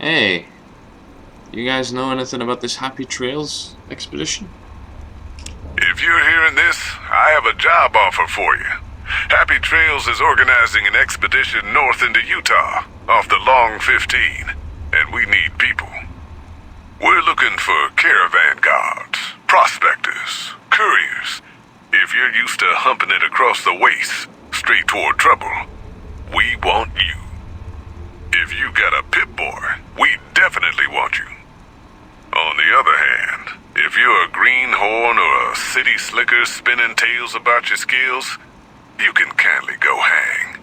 Hey, you guys know anything about this Happy Trails expedition? If you're hearing this, I have a job offer for you. Happy Trails is organizing an expedition north into Utah, off the Long 15, and we need people. We're looking for caravan guards, prospectors, couriers. If you're used to humping it across the waste, straight toward trouble, we want you. If you got a pip-boy, we definitely want you. On the other hand, if you're a greenhorn or a city slicker spinning tales about your skills, you can kindly go hang.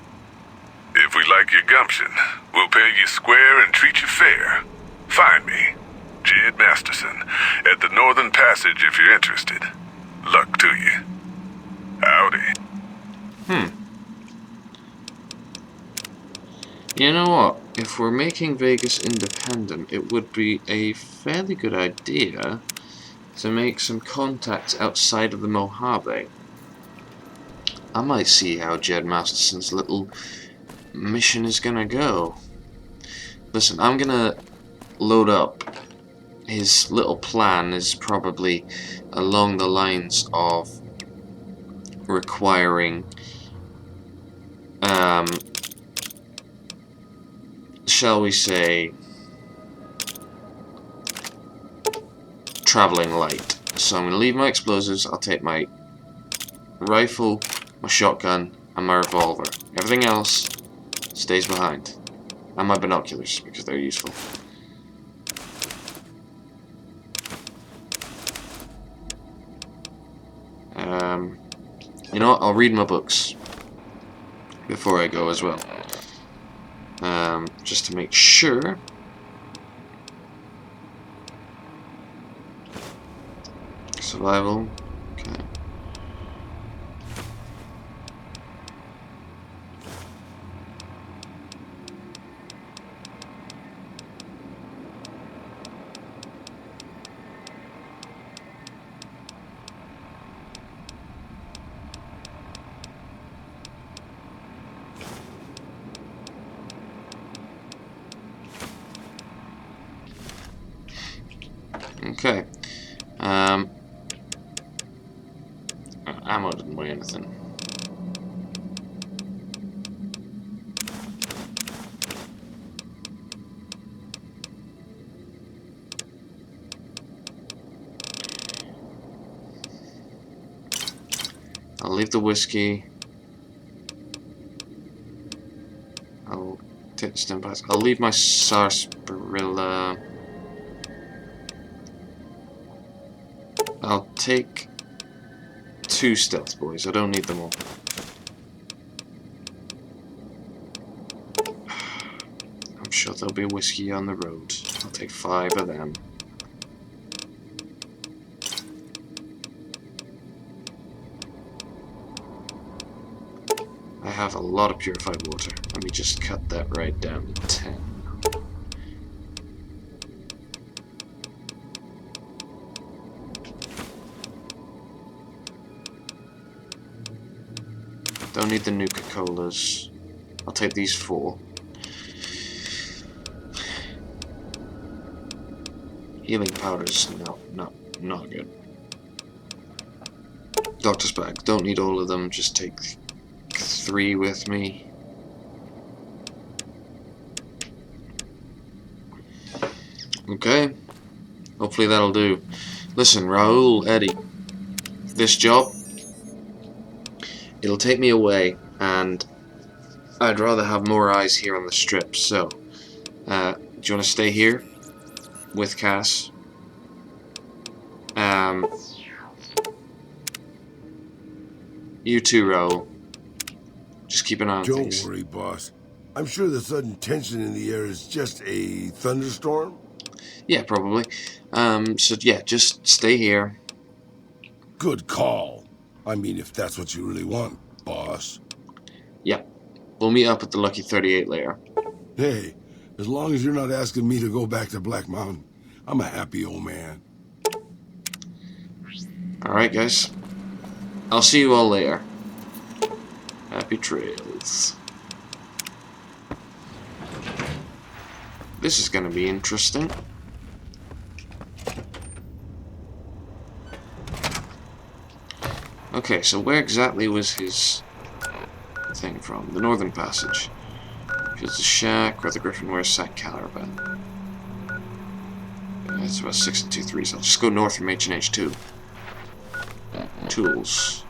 If we like your gumption, we'll pay you square and treat you fair. Find me, Jed Masterson, at the Northern Passage if you're interested. Luck to you. Howdy. You know what? If we're making Vegas independent, it would be a fairly good idea to make some contacts outside of the Mojave. I might see how Jed Masterson's little mission is gonna go. Listen, I'm gonna load up. His little plan is probably along the lines of requiring shall we say traveling light. So I'm gonna leave my explosives, I'll take my rifle, my shotgun, and my revolver. Everything else stays behind. And my binoculars, because they're useful. You know what? I'll read my books before I go as well. Just to make sure. Survival. Okay. Okay. Ammo didn't weigh anything. I'll leave the whiskey. I'll take the stim packs. I'll leave my sarsaparilla. I'll take 2 stealth boys. I don't need them all. I'm sure there'll be whiskey on the road. I'll take 5 of them. I have a lot of purified water. Let me just cut that right down to 10. Don't need the Nuka-Colas. I'll take these 4. Healing powders, no, not good. Doctor's bag, don't need all of them, just take 3 with me. Okay, hopefully that'll do. Listen, Raul, Eddie, this job, it'll take me away, and I'd rather have more eyes here on the strip, so do you want to stay here with Cass? You too, Raul. Just keep an eye on things. Don't worry, boss. I'm sure the sudden tension in the air is just a thunderstorm. Yeah, probably. So yeah, just stay here. Good call. I mean, if that's what you really want, boss. Yeah. We'll meet up at the Lucky 38 later. Hey, as long as you're not asking me to go back to Black Mountain, I'm a happy old man. Alright, guys. I'll see you all later. Happy trails. This is going to be interesting. Okay, so where exactly was his thing from? The Northern Passage. Here's the shack, where the Griffin wears sack caravan. That's about 6 and 2 3s. I'll just go north from H&H 2. Tools.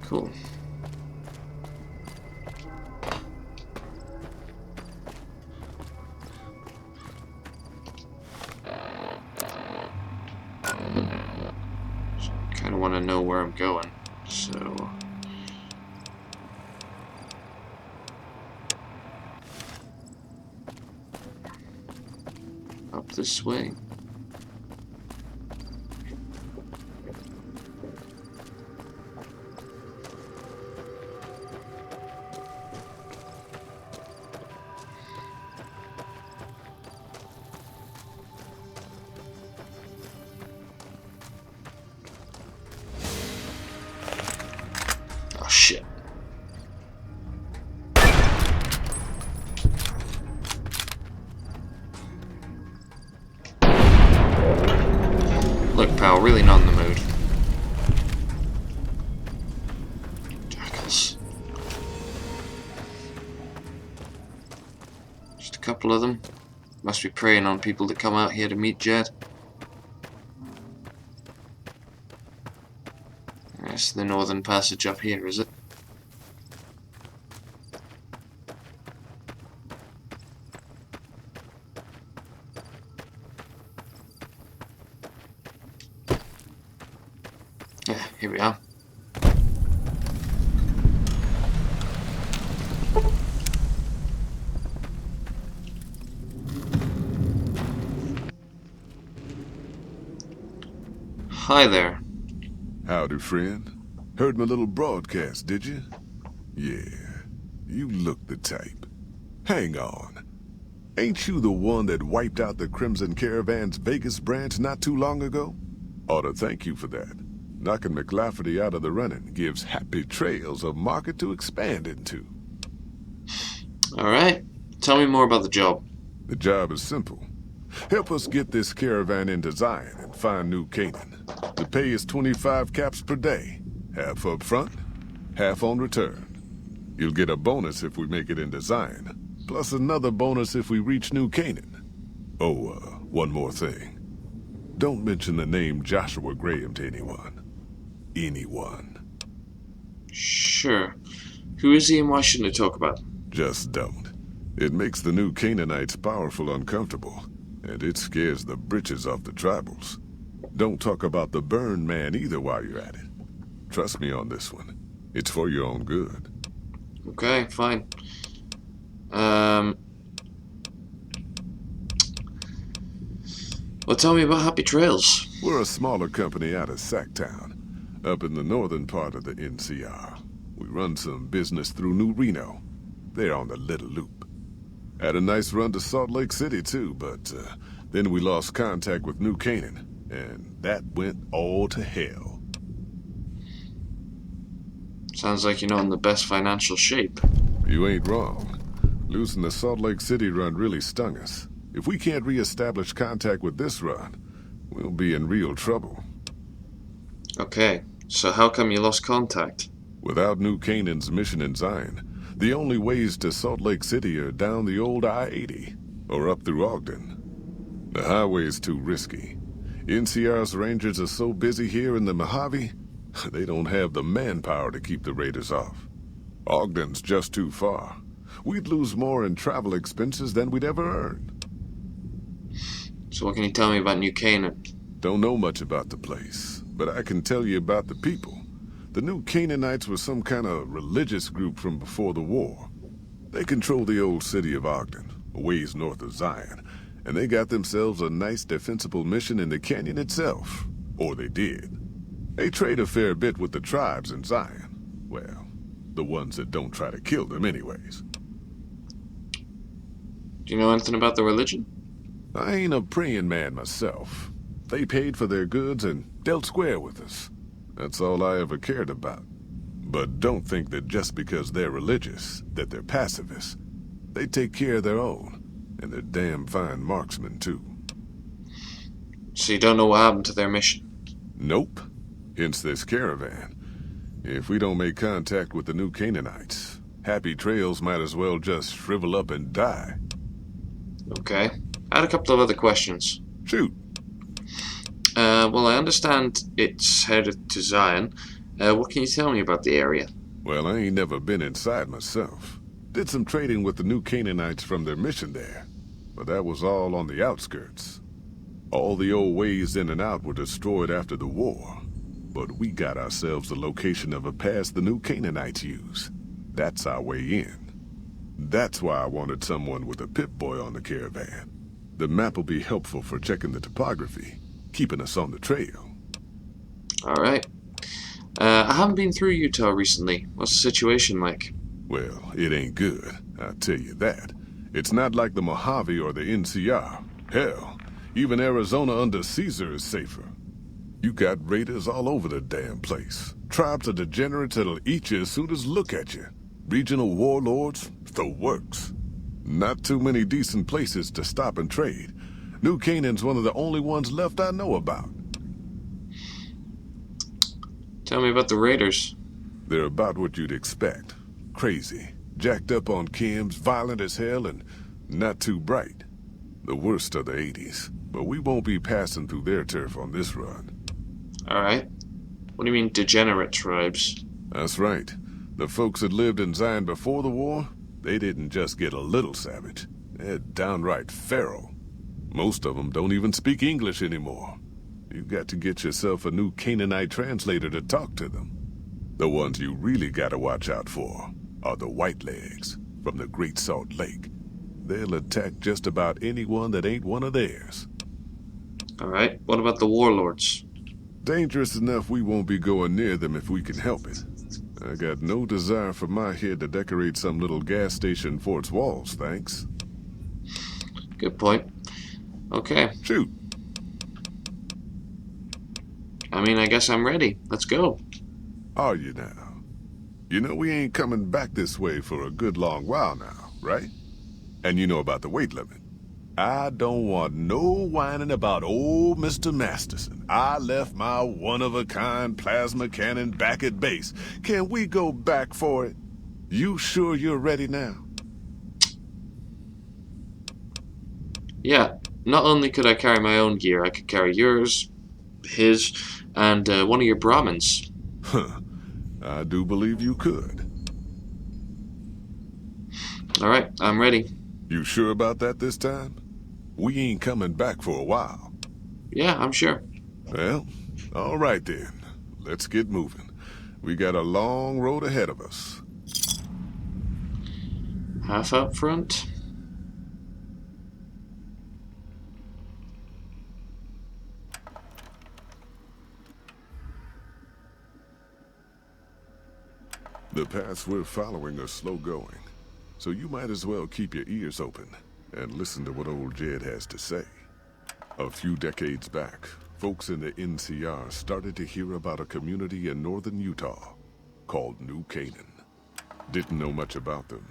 Cool. Kind of want to know where I'm going, so... up this way. Oh shit. Look, pal, really not in the mood. Jackals. Just a couple of them. Must be preying on people that come out here to meet Jed. That's the Northern Passage up here, is it? Yeah, here we are. Hi there. Howdy, friend. Heard my little broadcast, did you? Yeah, you look the type. Hang on. Ain't you the one that wiped out the Crimson Caravan's Vegas branch not too long ago? Ought to thank you for that. Knocking McLafferty out of the running gives Happy Trails a market to expand into. Alright, tell me more about the job. The job is simple. Help us get this caravan into Zion and find New Canaan. The pay is 25 caps per day. Half up front, half on return. You'll get a bonus if we make it into Zion, plus another bonus if we reach New Canaan. Oh, one more thing. Don't mention the name Joshua Graham to anyone. Anyone. Sure. Who is he and why shouldn't I talk about him? Just don't. It makes the New Canaanites powerful uncomfortable, and it scares the britches off the tribals. Don't talk about the Burn Man either while you're at it. Trust me on this one. It's for your own good. Okay, fine. Well, tell me about Happy Trails. We're a smaller company out of Sacktown, up in the northern part of the NCR. We run some business through New Reno. They're on the Little Loop. Had a nice run to Salt Lake City, too, but then we lost contact with New Canaan, and that went all to hell. Sounds like you're not in the best financial shape. You ain't wrong. Losing the Salt Lake City run really stung us. If we can't re-establish contact with this run, we'll be in real trouble. Okay, so how come you lost contact? Without New Canaan's mission in Zion, the only ways to Salt Lake City are down the old I-80, or up through Ogden. The highway's too risky. NCR's rangers are so busy here in the Mojave, they don't have the manpower to keep the raiders off. Ogden's just too far. We'd lose more in travel expenses than we'd ever earn. So what can you tell me about New Canaan? Don't know much about the place, but I can tell you about the people. The New Canaanites were some kind of religious group from before the war. They control the old city of Ogden, a ways north of Zion, and they got themselves a nice defensible mission in the canyon itself. Or they did. They trade a fair bit with the tribes in Zion. Well, the ones that don't try to kill them anyways. Do you know anything about the religion? I ain't a praying man myself. They paid for their goods and dealt square with us. That's all I ever cared about. But don't think that just because they're religious, that they're pacifists. They take care of their own, and they're damn fine marksmen too. So you don't know what happened to their mission? Nope. Hence this caravan. If we don't make contact with the new Canaanites, Happy Trails might as well just shrivel up and die. Okay. I had a couple of other questions. Shoot. Well, I understand it's headed to Zion. What can you tell me about the area? Well, I ain't never been inside myself. Did some trading with the new Canaanites from their mission there. But that was all on the outskirts. All the old ways in and out were destroyed after the war. But we got ourselves the location of a pass the new Canaanites use. That's our way in. That's why I wanted someone with a Pip-Boy on the caravan. The map will be helpful for checking the topography, keeping us on the trail. Alright. I haven't been through Utah recently. What's the situation like? Well, it ain't good, I'll tell you that. It's not like the Mojave or the NCR. Hell, even Arizona under Caesar is safer. You got raiders all over the damn place. Tribes of degenerates that'll eat you as soon as look at you. Regional warlords, the works. Not too many decent places to stop and trade. New Canaan's one of the only ones left I know about. Tell me about the raiders. They're about what you'd expect. Crazy, jacked up on chems, violent as hell, and not too bright. The worst of the 80s, but we won't be passing through their turf on this run. Alright. What do you mean, degenerate tribes? That's right. The folks that lived in Zion before the war, they didn't just get a little savage. They're downright feral. Most of them don't even speak English anymore. You've got to get yourself a new Canaanite translator to talk to them. The ones you really gotta watch out for are the Whitelegs from the Great Salt Lake. They'll attack just about anyone that ain't one of theirs. Alright, what about the warlords? Dangerous enough we won't be going near them if we can help it. I got no desire for my head to decorate some little gas station fort's walls, thanks. Good point. Okay. Shoot. I mean, I guess I'm ready. Let's go. Are you now? You know we ain't coming back this way for a good long while now, right? And you know about the weight limit. I don't want no whining about old Mr. Masterson. I left my one-of-a-kind plasma cannon back at base. Can we go back for it? You sure you're ready now? Yeah, not only could I carry my own gear, I could carry yours, his, and one of your Brahmins. Huh. I do believe you could. Alright, I'm ready. You sure about that this time? We ain't coming back for a while. Yeah, I'm sure. Well, all right then. Let's get moving. We got a long road ahead of us. Half up front. The paths we're following are slow going, so you might as well keep your ears open and listen to what old Jed has to say. A few decades back, folks in the NCR started to hear about a community in northern Utah called New Canaan. Didn't know much about them,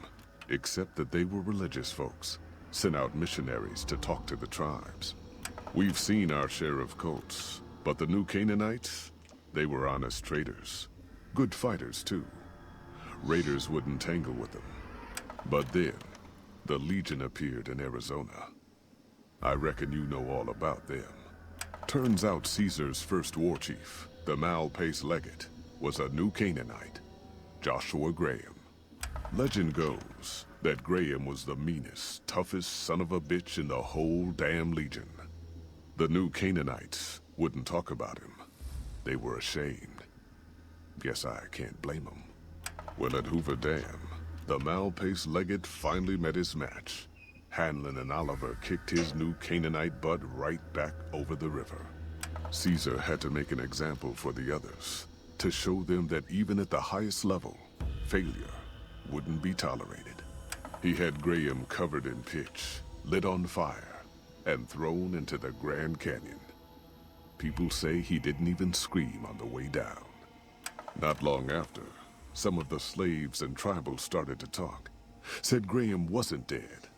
except that they were religious folks, sent out missionaries to talk to the tribes. We've seen our share of cults, but the New Canaanites, they were honest traders. Good fighters, too. Raiders wouldn't tangle with them. But then, the Legion appeared in Arizona. I reckon you know all about them. Turns out Caesar's first war chief, the Malpace Legate, was a New Canaanite, Joshua Graham. Legend goes that Graham was the meanest, toughest son of a bitch in the whole damn Legion. The New Canaanites wouldn't talk about him. They were ashamed. Guess I can't blame them. Well, at Hoover Dam, the Malpace Legate finally met his match. Hanlon and Oliver kicked his New Canaanite butt right back over the river. Caesar had to make an example for the others, to show them that even at the highest level, failure wouldn't be tolerated. He had Graham covered in pitch, lit on fire, and thrown into the Grand Canyon. People say he didn't even scream on the way down. Not long after, some of the slaves and tribals started to talk. Said Graham wasn't dead.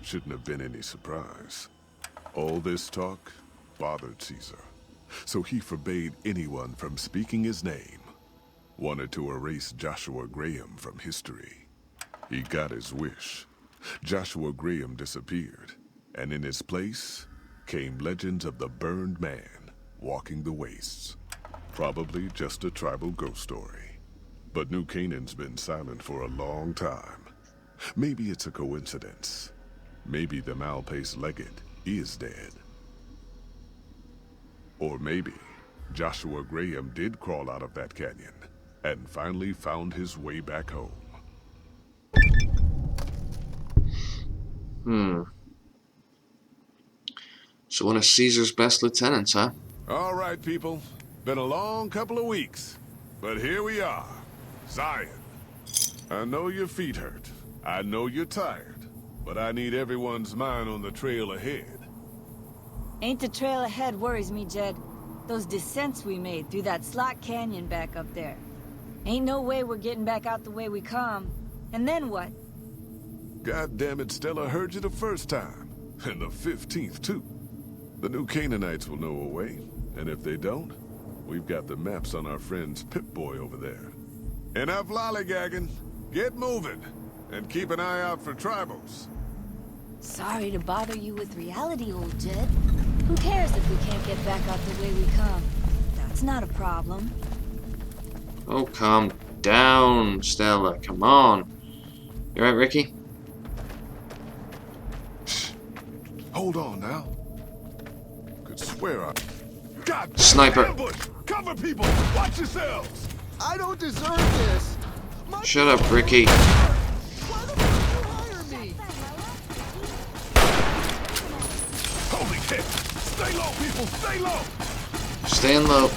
Shouldn't have been any surprise. All this talk bothered Caesar, so he forbade anyone from speaking his name. Wanted to erase Joshua Graham from history. He got his wish. Joshua Graham disappeared, and in his place came legends of the burned man walking the wastes. Probably just a tribal ghost story. But New Canaan's been silent for a long time. Maybe it's a coincidence. Maybe the mal-paced legate is dead. Or maybe Joshua Graham did crawl out of that canyon and finally found his way back home. So one of Caesar's best lieutenants, huh? All right, people. Been a long couple of weeks. But here we are. Zion. I know your feet hurt. I know you're tired. But I need everyone's mind on the trail ahead. Ain't the trail ahead worries me, Jed. Those descents we made through that slot canyon back up there. Ain't no way we're getting back out the way we come. And then what? God damn it, Stella heard you the first time. And the 15th, too. The new Canaanites will know a way. And if they don't, we've got the maps on our friend's Pip-Boy over there. Enough lollygagging. Get moving. And keep an eye out for tribals. Sorry to bother you with reality, old Jed. Who cares if we can't get back out the way we come? That's not a problem. Oh, calm down, Stella. Come on. You right, Ricky? Hold on now. Could swear I... God damn, Sniper. Ambush! Cover people! Watch yourselves! I don't deserve this! Shut up, Ricky. Why the fuck you hire me? Holy shit! Stay low, people! Stay low! Staying low.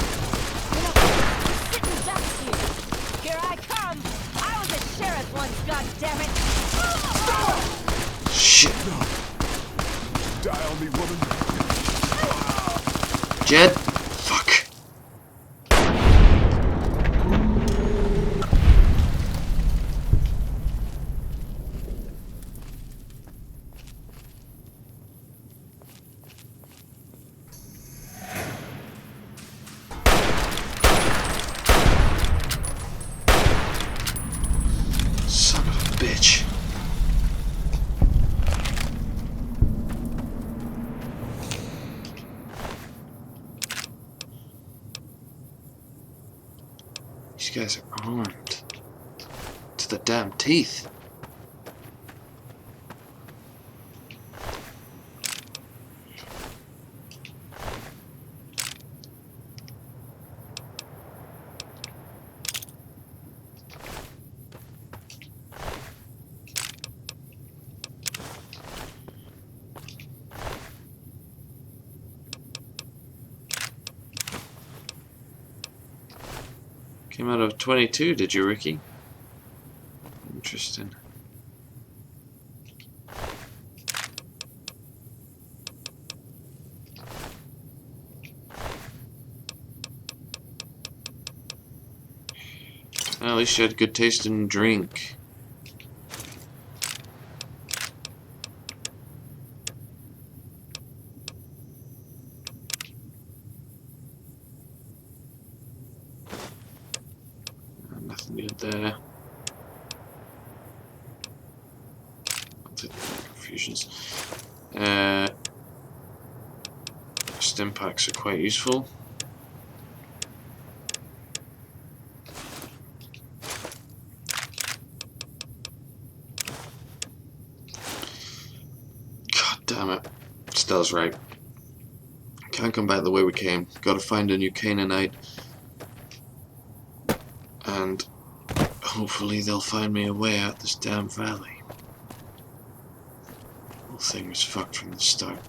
Sitting ducks here. Here I come. I was a sheriff once, goddammit. Shit. Die on me, woman. Jed? Fuck. Son of a bitch. These guys are armed to the damn teeth. Came out of 22, did you, Ricky? Interesting. Well, at least you had good taste in drink. Nothing good there. I'll take the confusions. Stim packs are quite useful. God damn it. Stella's right. Can't come back the way we came. Gotta find a new Canaanite. And hopefully they'll find me a way out this damn valley. The whole thing was fucked from the start.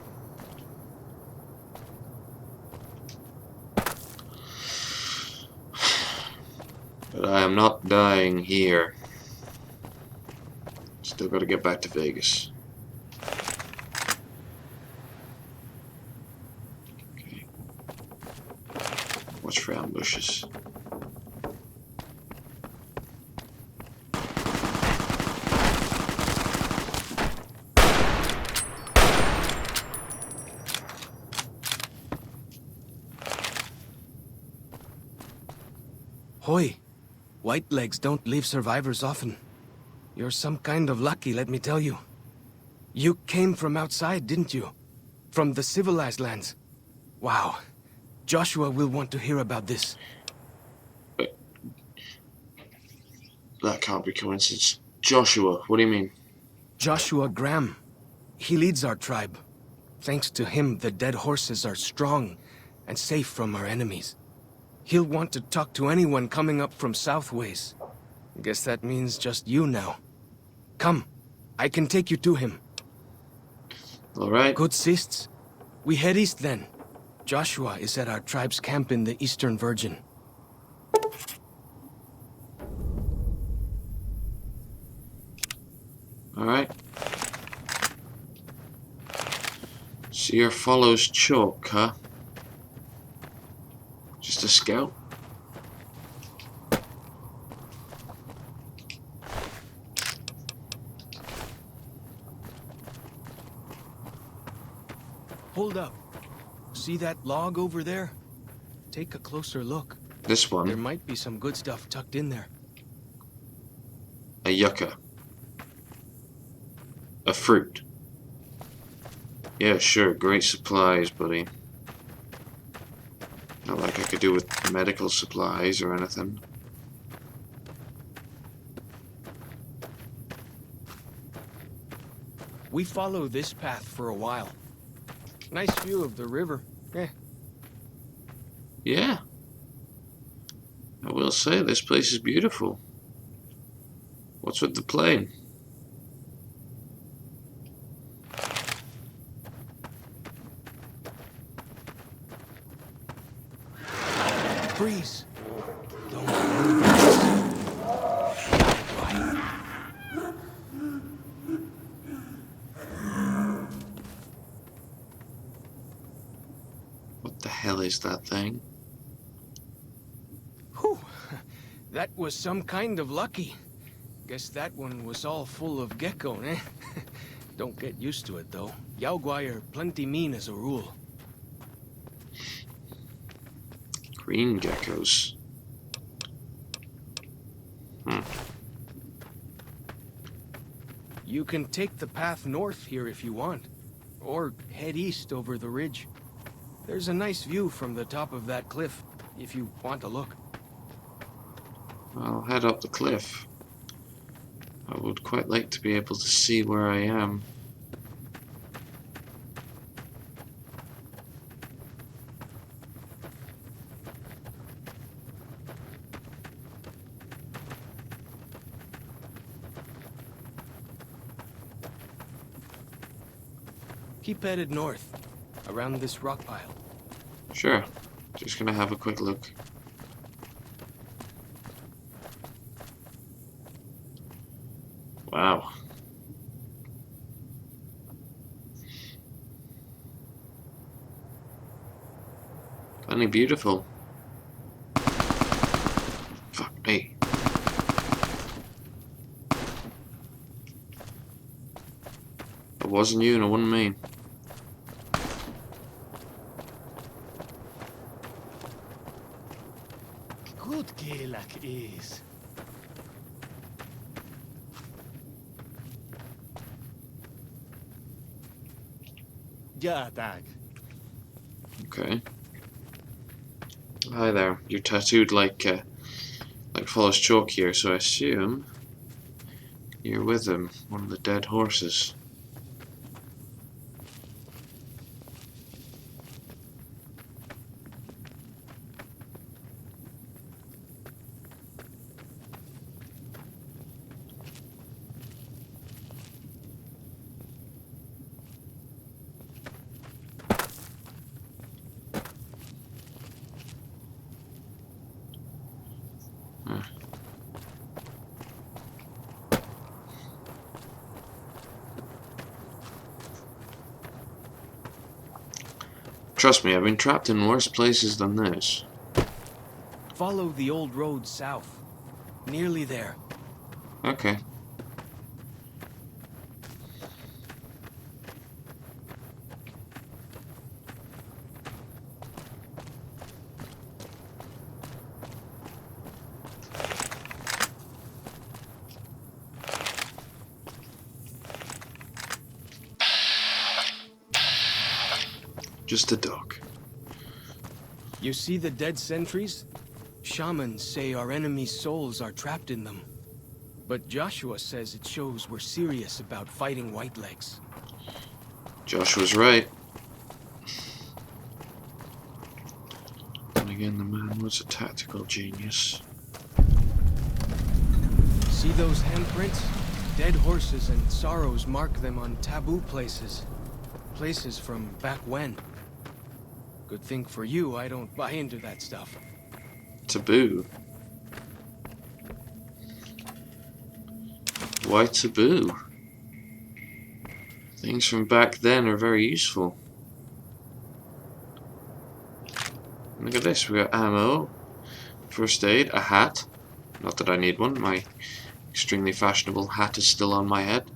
But I am not dying here. Still gotta get back to Vegas. Okay. Watch for ambushes. Hoy, white legs don't leave survivors often. You're some kind of lucky, let me tell you. You came from outside, didn't you? From the civilized lands. Wow. Joshua will want to hear about this. That can't be coincidence. Joshua, what do you mean? Joshua Graham. He leads our tribe. Thanks to him, the dead horses are strong and safe from our enemies. He'll want to talk to anyone coming up from Southways. Guess that means just you now. Come, I can take you to him. Alright. Good sists. We head east then. Joshua is at our tribe's camp in the Eastern Virgin. Alright. Seer follows Chalk, huh? Just a scout? Hold up. See that log over there? Take a closer look. This There one. might be some good stuff tucked in there. A yucca. A fruit. Yeah, sure. Great supplies, buddy. Not like I could do with medical supplies or anything. We follow this path for a while. Nice view of the river. Yeah. I will say, this place is beautiful. What's with the plane? Breeze. Don't move. Right. What the hell is that thing? Whew. That was some kind of lucky. Guess that one was all full of gecko, eh? Don't get used to it, though. Yaoguai are plenty mean as a rule. Green geckos. You can take the path north here if you want, or head east over the ridge. There's a nice view from the top of that cliff, if you want to look. I'll head up the cliff. I would quite like to be able to see where I am. Keep headed north, around this rock pile. Sure. Just gonna have a quick look. Wow. Plenty beautiful. Fuck me. If it wasn't you, and it wasn't me. Good Kilak is. Ja, tag. Okay. Hi there. You're tattooed like Follows Chalk here, so I assume you're with him, one of the dead horses. Trust me, I've been trapped in worse places than this. Follow the old road south. Nearly there. Okay. Just a dog. You see the dead sentries? Shamans say our enemies' souls are trapped in them. But Joshua says it shows we're serious about fighting Whitelegs. Joshua's right. And again, the man was a tactical genius. See those handprints? Dead horses and sorrows mark them on taboo places. Places from back when. Good thing for you, I don't buy into that stuff. Taboo? Why taboo? Things from back then are very useful. Look at this, we got ammo, first aid, a hat. Not that I need one, my extremely fashionable hat is still on my head.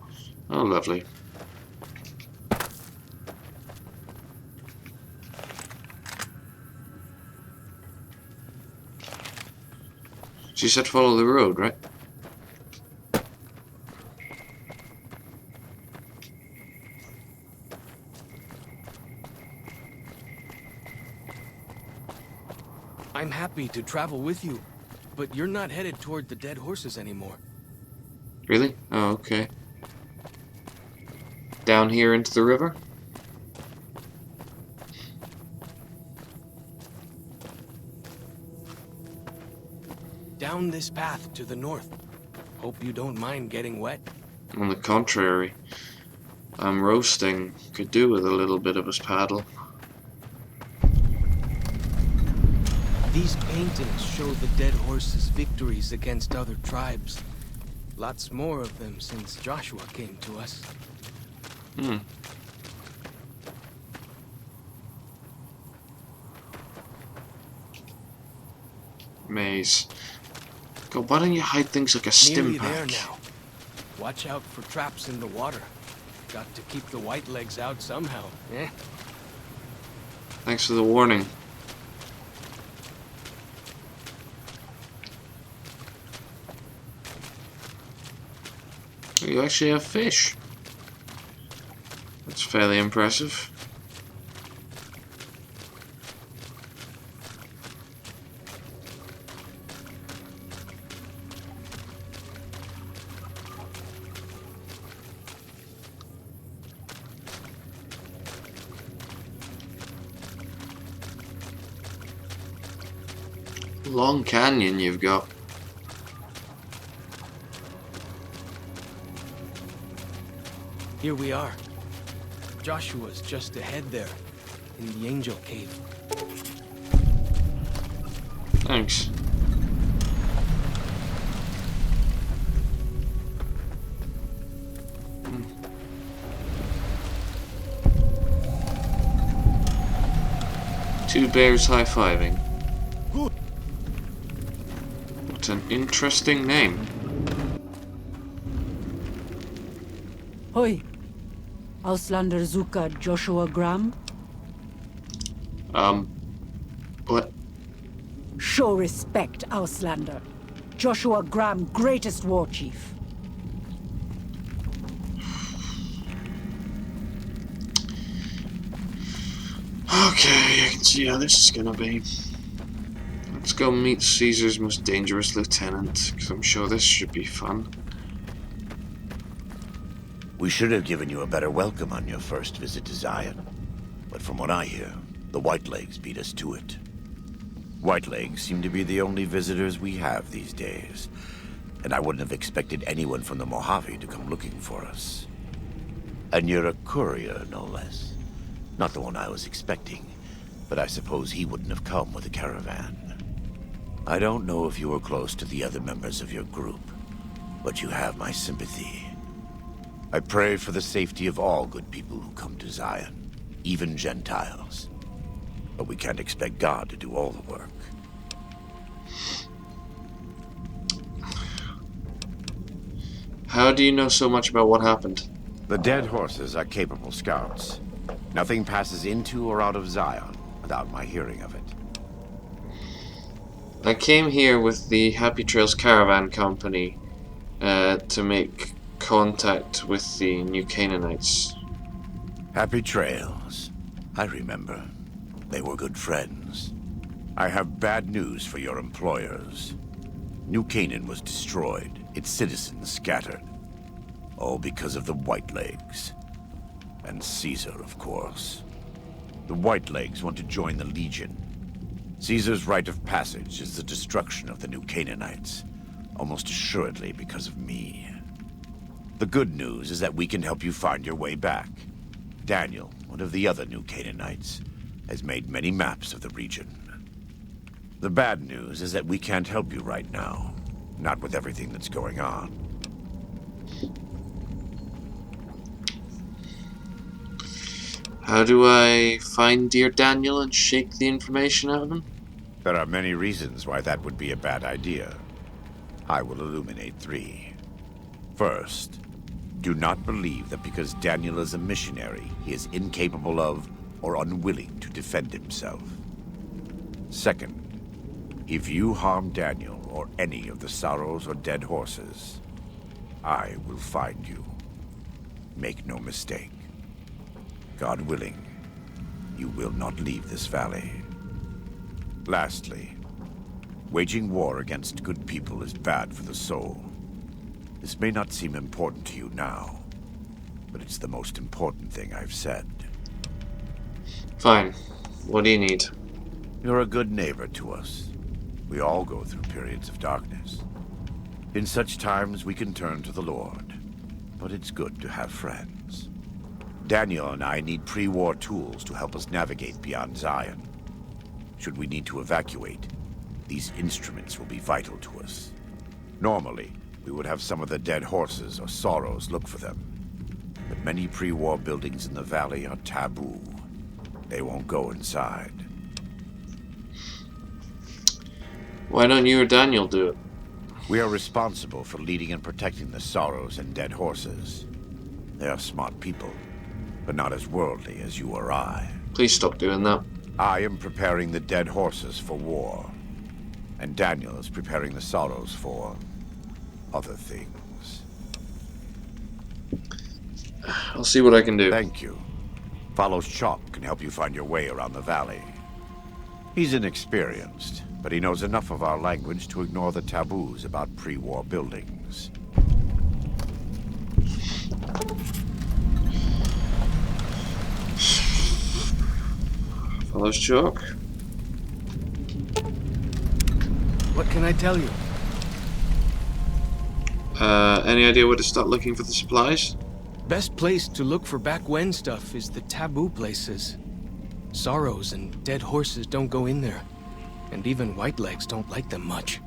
Oh, lovely. She said follow the road, right? I'm happy to travel with you, but you're not headed toward the dead horses anymore. Really? Oh, okay. Down here into the river? Down this path to the north. Hope you don't mind getting wet. On the contrary, I'm roasting. Could do with a little bit of a paddle. These paintings show the dead horses' victories against other tribes. Lots more of them since Joshua came to us. Maze. God, why don't you hide things like a stim Nearly there pack? now. Watch out for traps in the water. Got to keep the Whitelegs out somehow, eh? Thanks for the warning. You actually have fish. That's fairly impressive. Long canyon you've got. Here we are. Joshua's just ahead there, in the Angel Cave. Thanks. Two bears high-fiving. What an interesting name. Hoi. Auslander Zuka Joshua Graham? What? Show respect, Auslander. Joshua Graham, greatest war chief. Okay, I can see how this is gonna be. Let's go meet Caesar's most dangerous lieutenant, because I'm sure this should be fun. We should have given you a better welcome on your first visit to Zion. But from what I hear, the Whitelegs beat us to it. Whitelegs seem to be the only visitors we have these days. And I wouldn't have expected anyone from the Mojave to come looking for us. And you're a courier, no less. Not the one I was expecting, but I suppose he wouldn't have come with a caravan. I don't know if you were close to the other members of your group, but you have my sympathy. I pray for the safety of all good people who come to Zion, even Gentiles. But we can't expect God to do all the work. How do you know so much about what happened? The dead horses are capable scouts. Nothing passes into or out of Zion without my hearing of it. I came here with the Happy Trails Caravan Company to make contact with the New Canaanites. Happy Trails. I remember. They were good friends. I have bad news for your employers. New Canaan was destroyed, its citizens scattered. All because of the Whitelegs. And Caesar, of course. The Whitelegs want to join the Legion. Caesar's rite of passage is the destruction of the New Canaanites, almost assuredly because of me. The good news is that we can help you find your way back. Daniel, one of the other New Canaanites, has made many maps of the region. The bad news is that we can't help you right now, not with everything that's going on. How do I find dear Daniel and shake the information out of him? There are many reasons why that would be a bad idea. I will illuminate 3. First, do not believe that because Daniel is a missionary, he is incapable of or unwilling to defend himself. Second, if you harm Daniel or any of the sorrows or dead horses, I will find you. Make no mistake. God willing, you will not leave this valley. Lastly, waging war against good people is bad for the soul. This may not seem important to you now, but it's the most important thing I've said. Fine. What do you need? You're a good neighbor to us. We all go through periods of darkness. In such times, we can turn to the Lord. But it's good to have friends. Daniel and I need pre-war tools to help us navigate beyond Zion. Should we need to evacuate, these instruments will be vital to us. Normally, we would have some of the dead horses or sorrows look for them. But many pre-war buildings in the valley are taboo. They won't go inside. Why don't you or Daniel do it? We are responsible for leading and protecting the sorrows and dead horses. They are smart people, but not as worldly as you or I. Please stop doing that. I am preparing the dead horses for war, and Daniel is preparing the sorrows for other things. I'll see what I can do. Thank you. Follows Chop can help you find your way around the valley. He's inexperienced, but he knows enough of our language to ignore the taboos about pre-war buildings. Follows Chalk. What can I tell you? Any idea where to start looking for the supplies? Best place to look for back when stuff is the taboo places. Sorrows and dead horses don't go in there. And even Whitelegs don't like them much.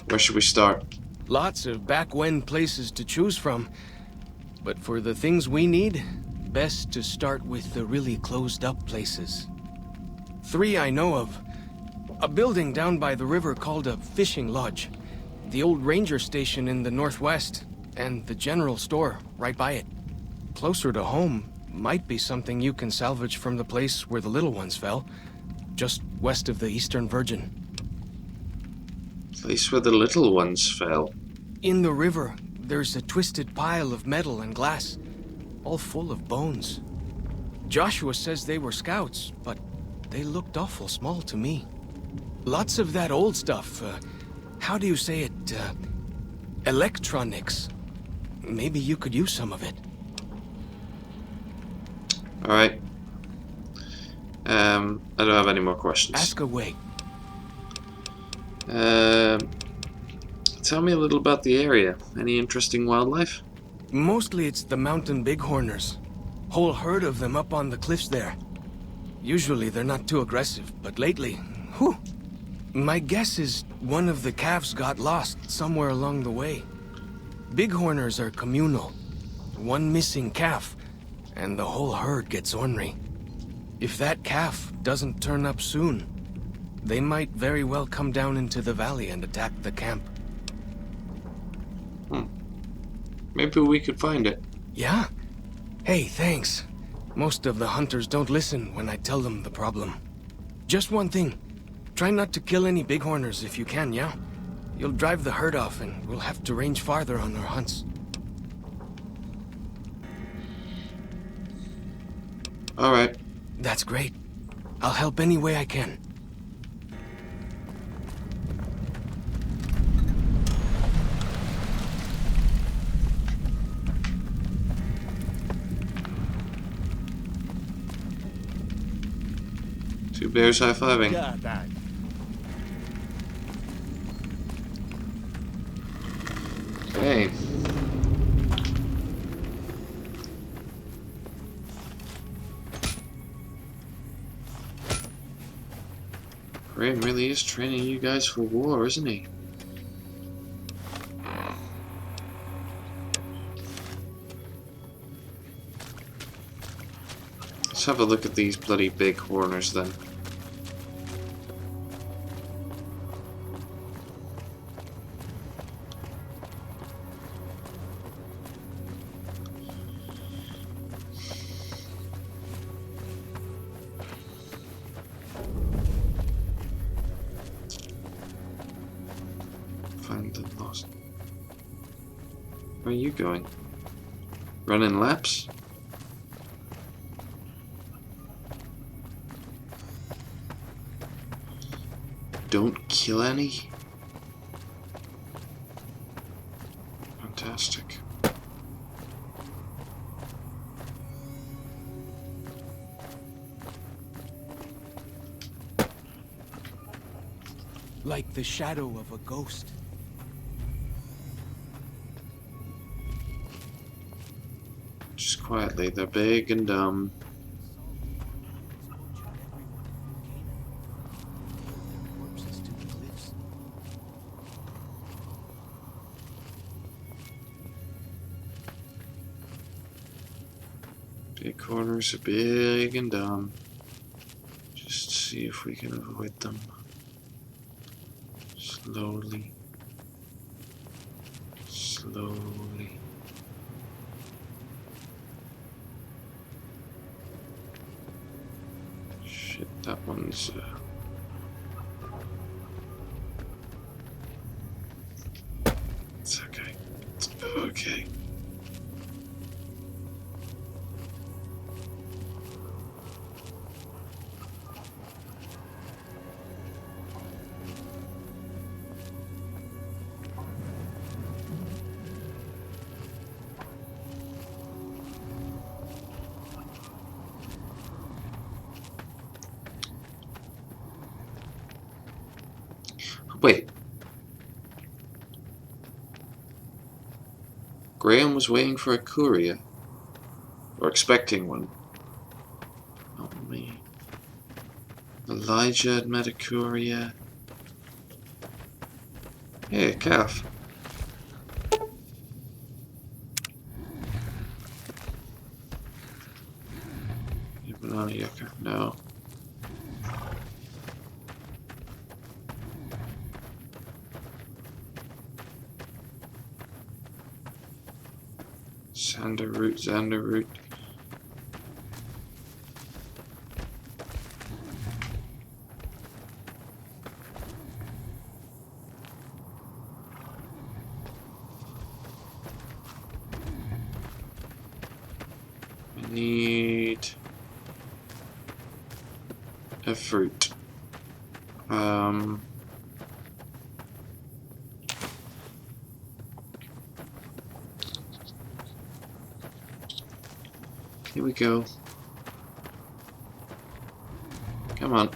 Where should we start? Lots of back when places to choose from. But for the things we need, best to start with the really closed up places. 3 I know of. A building down by the river called a fishing lodge. The old ranger station in the northwest. And the general store right by it. Closer to home might be something you can salvage from the place where the little ones fell. Just west of the Eastern Virgin. Place where the little ones fell. In the river, there's a twisted pile of metal and glass, all full of bones. Joshua says they were scouts, but they looked awful small to me. Lots of that old stuff, how do you say it, electronics. Maybe you could use some of it. Alright. I don't have any more questions. Ask away. Tell me a little about the area. Any interesting wildlife? Mostly it's the mountain bighorners. Whole herd of them up on the cliffs there. Usually they're not too aggressive, but lately, whew. My guess is one of the calves got lost somewhere along the way. Bighorners are communal. One missing calf, and the whole herd gets ornery. If that calf doesn't turn up soon, they might very well come down into the valley and attack the camp. Maybe we could find it. Yeah? Hey, thanks. Most of the hunters don't listen when I tell them the problem. Just one thing. Try not to kill any bighorners if you can, yeah? You'll drive the herd off and we'll have to range farther on our hunts. Alright. That's great. I'll help any way I can. Two bears high-fiving. Yeah, tag. Okay. Graham really is training you guys for war, isn't he? Let's have a look at these bloody bighorners then. Find the lost. Where are you going? Running laps? Don't kill any? Fantastic. Like the shadow of a ghost. Just quietly, they're big and dumb. Big corners are big and dumb. Just see if we can avoid them. Slowly. Slowly. Shit, that one's it's okay. It's okay. Wait. Graham was waiting for a courier. Or expecting one. Not me. Elijah had met a courier. Hey, a calf. You banana yucca? No. Xander root. I need a fruit. Here we go. Come on.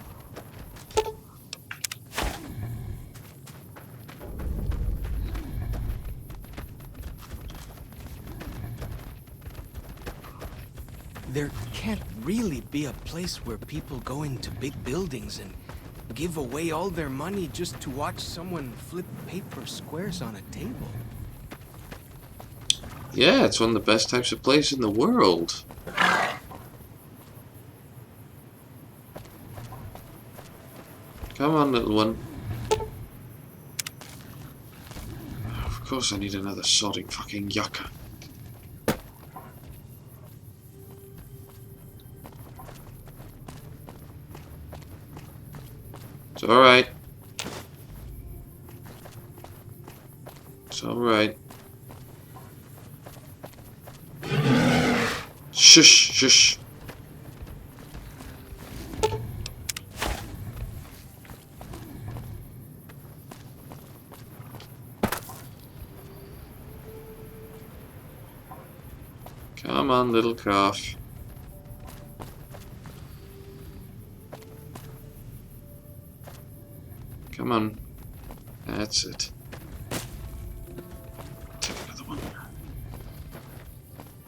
There can't really be a place where people go into big buildings and give away all their money just to watch someone flip paper squares on a table. Yeah, it's one of the best types of places in the world. Come on, little one. Of course I need another sodding fucking yucca. It's alright. It's alright. Shush, shush. Come on, little calf. Come on. That's it. Take another one.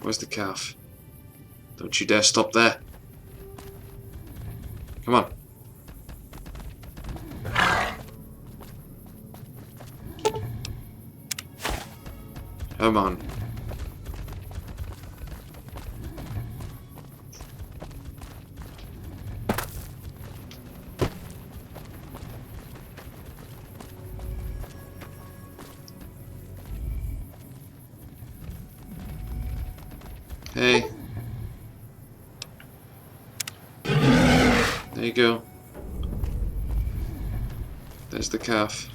Where's the calf? Don't you dare stop there. Come on. Come on. Hey. There you go. There's the calf.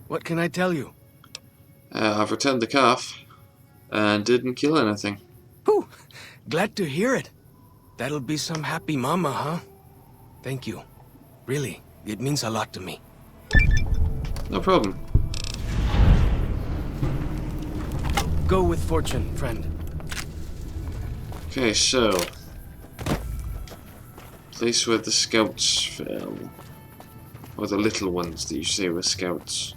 What can I tell you? I've returned the calf and didn't kill anything. Whew! Glad to hear it. That'll be some happy mama, huh? Thank you. Really, it means a lot to me. No problem. Go with fortune, friend. Okay, so place where the scouts fell. Or the little ones that you say were scouts.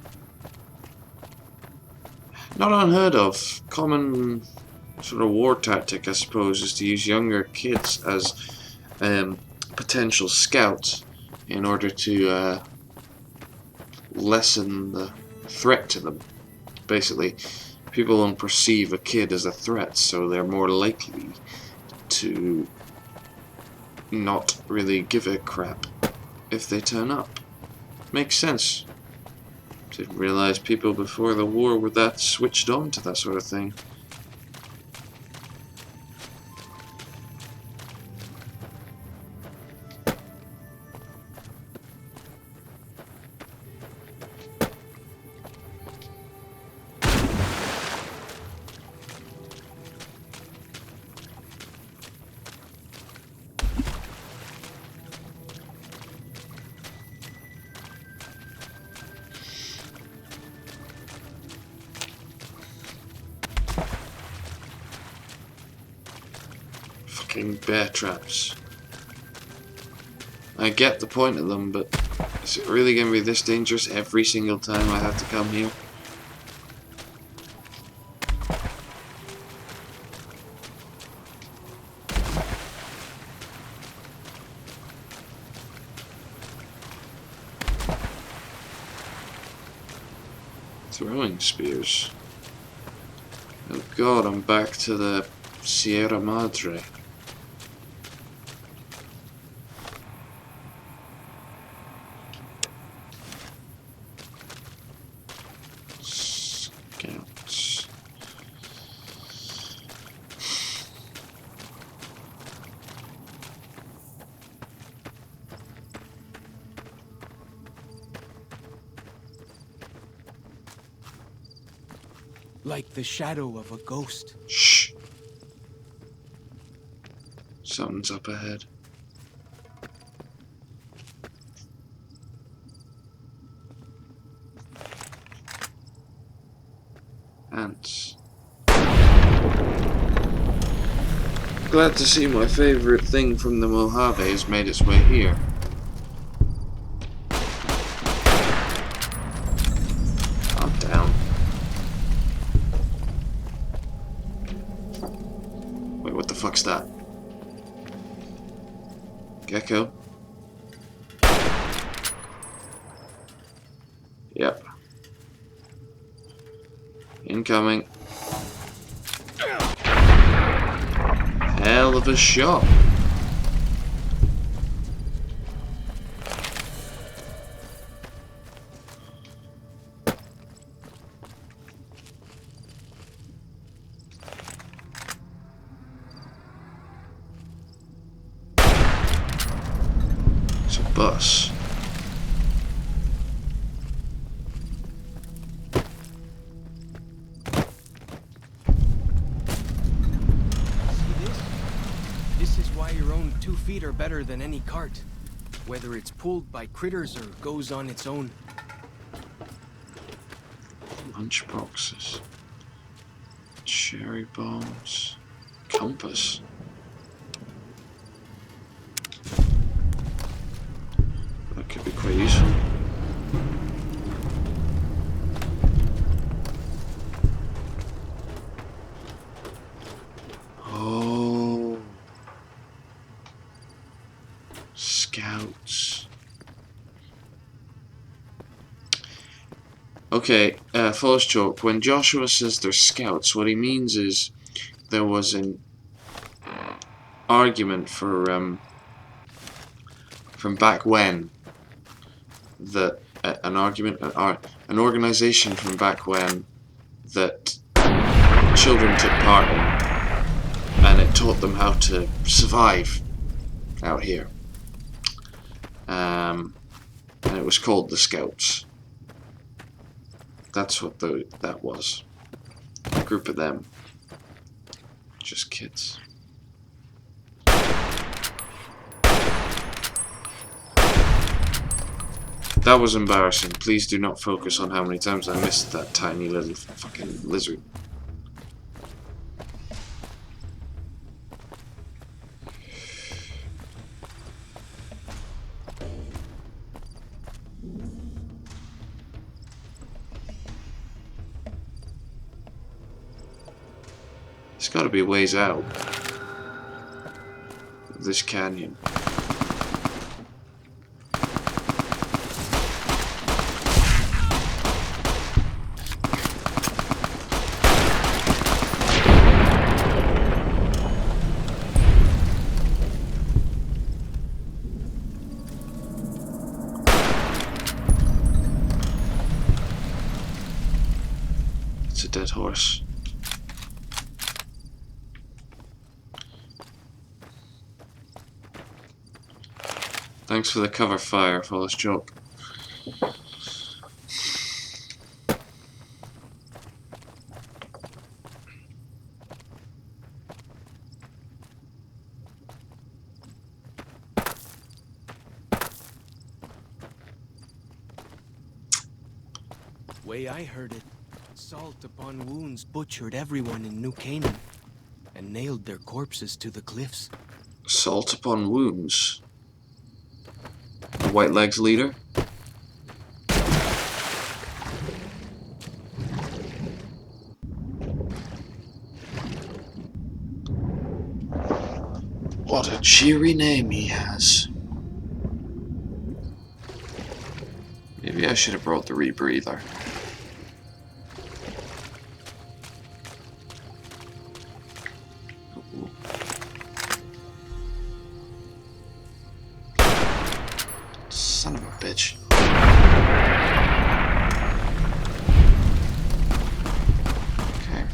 Not unheard of. Common sort of war tactic, I suppose, is to use younger kids as potential scouts in order to lessen the threat to them. Basically, people don't perceive a kid as a threat, so they're more likely to not really give a crap if they turn up. Makes sense. Didn't realize people before the war were that switched on to that sort of thing. Bear traps. I get the point of them, but is it really going to be this dangerous every single time I have to come here? Throwing spears. Oh god, I'm back to the Sierra Madre. Scouts. Like the shadow of a ghost. Shh. Something's up ahead. Ants. Glad to see my favorite thing from the Mojave has made its way here. Calm down. Wait, what the fuck's that? Gecko? Yep. Incoming. Hell of a shot. bus. See this? This is why your own 2 feet are better than any cart. Whether it's pulled by critters or goes on its own. Lunch boxes. Cherry bombs. Compass. That could be quite useful. Oh. Scouts. Okay, False joke. When Joshua says they're scouts, what he means is there was an argument from back when that an organization from back when that children took part in, and it taught them how to survive out here. And it was called the Scouts. That's what that was. A group of them. Just kids. That was embarrassing. Please do not focus on how many times I missed that tiny little fucking lizard. There's got to be ways out of this canyon. It's a dead horse. Thanks for the cover fire, False joke. Way I heard it, salt upon wounds butchered everyone in New Canaan and nailed their corpses to the cliffs. Salt upon wounds. The White Legs leader. What a cheery name he has. Maybe I should have brought the rebreather. Son of a bitch. Okay.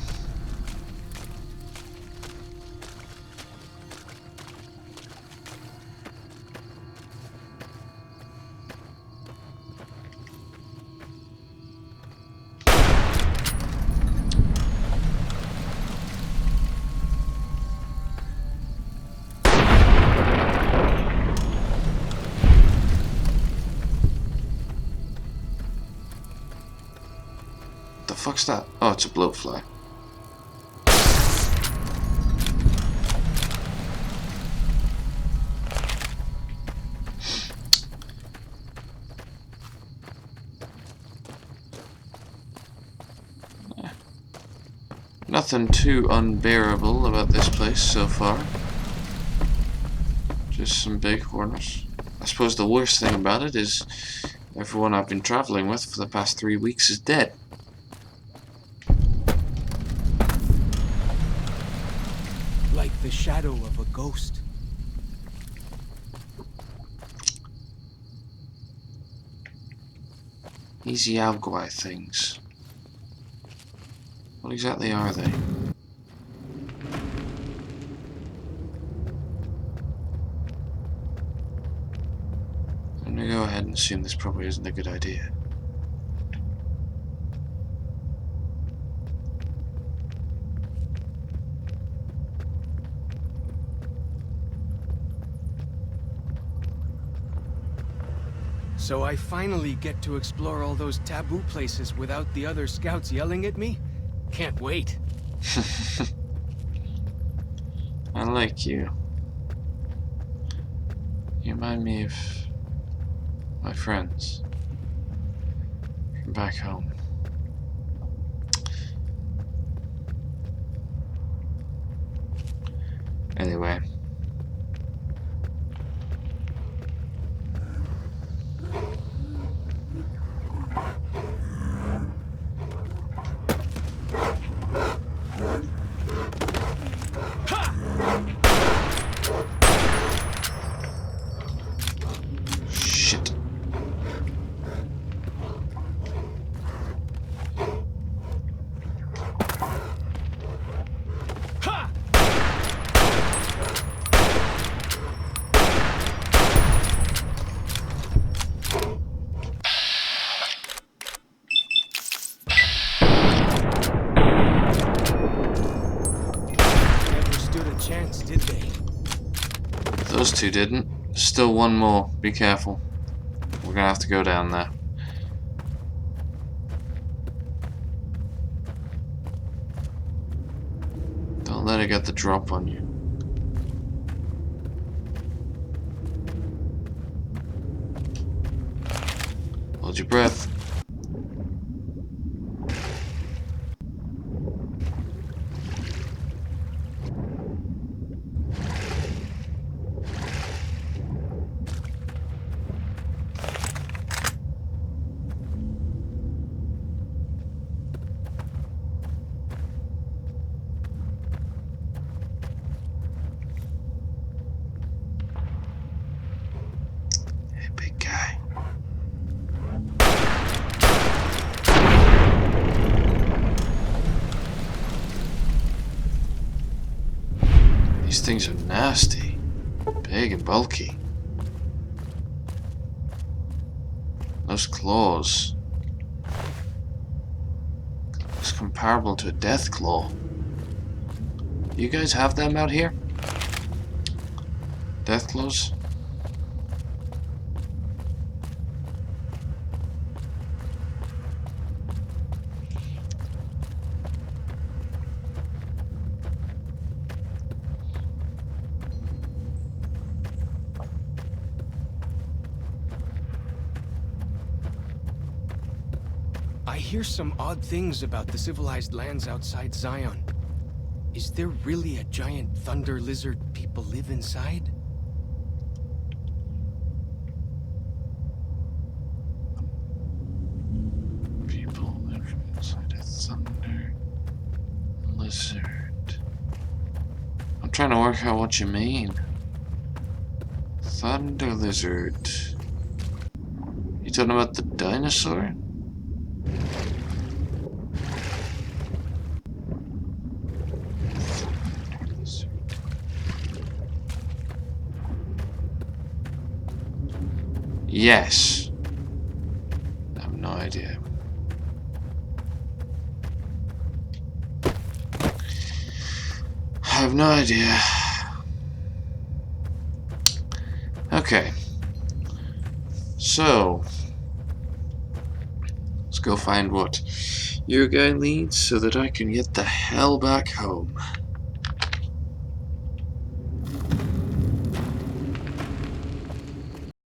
The fuck's that? Oh, it's a blowfly. Nothing too unbearable about this place so far. Just some big hornets. I suppose the worst thing about it is everyone I've been traveling with for the past 3 weeks is dead. Like the shadow of a ghost. These Yaogwai things. What exactly are they? ahead and assume this probably isn't a good idea. So I finally get to explore all those taboo places without the other scouts yelling at me? Can't wait. I like you. You remind me of my friends from back home. Anyway. Shit. Never stood a chance, did they? Those two didn't. Still one more. Be careful. We're gonna have to go down there. Don't let it get the drop on you. Hold your breath. Hey, big guy. These things are nasty. Big and bulky. Those claws. It's comparable to a death claw. You guys have them out here? Death claws? I hear some odd things about the civilized lands outside Zion. Is there really a giant thunder lizard people live inside? People live inside a thunder lizard. I'm trying to work out what you mean. Thunder lizard. You talking about the dinosaur? Yes. I have no idea. I have no idea. Okay. So, let's go find what your guy needs so that I can get the hell back home.